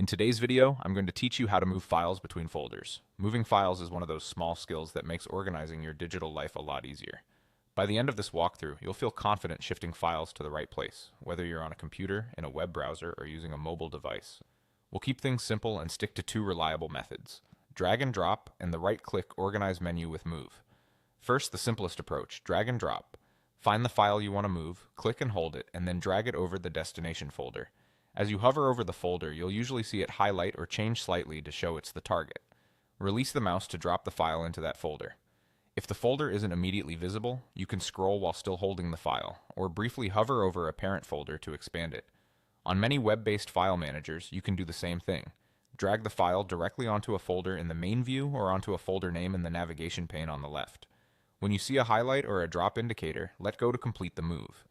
In today's video, I'm going to teach you how to move files between folders. Moving files is one of those small skills that makes organizing your digital life a lot easier. By the end of this walkthrough, you'll feel confident shifting files to the right place, whether you're on a computer, in a web browser, or using a mobile device. We'll keep things simple and stick to two reliable methods: drag and drop, and the right-click Organize menu with Move. First, the simplest approach, drag and drop. Find the file you want to move, click and hold it, and then drag it over the destination folder. As you hover over the folder, you'll usually see it highlight or change slightly to show it's the target. Release the mouse to drop the file into that folder. If the folder isn't immediately visible, you can scroll while still holding the file, or briefly hover over a parent folder to expand it. On many web-based file managers, you can do the same thing. Drag the file directly onto a folder in the main view or onto a folder name in the navigation pane on the left. When you see a highlight or a drop indicator, let go to complete the move.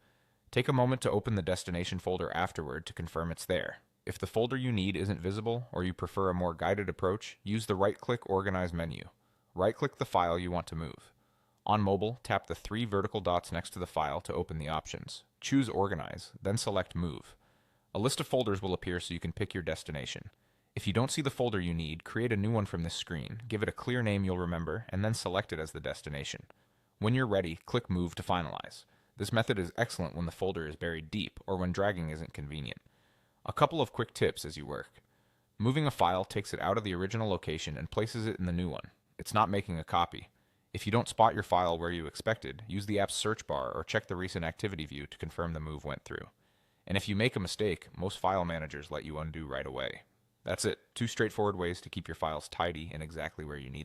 Take a moment to open the destination folder afterward to confirm it's there. If the folder you need isn't visible, or you prefer a more guided approach, use the right-click Organize menu. Right-click the file you want to move. On mobile, tap the three vertical dots next to the file to open the options. Choose Organize, then select Move. A list of folders will appear so you can pick your destination. If you don't see the folder you need, create a new one from this screen, give it a clear name you'll remember, and then select it as the destination. When you're ready, click Move to finalize. This method is excellent when the folder is buried deep or when dragging isn't convenient. A couple of quick tips as you work. Moving a file takes it out of the original location and places it in the new one. It's not making a copy. If you don't spot your file where you expected, use the app's search bar or check the recent activity view to confirm the move went through. And if you make a mistake, most file managers let you undo right away. That's it. Two straightforward ways to keep your files tidy and exactly where you need them.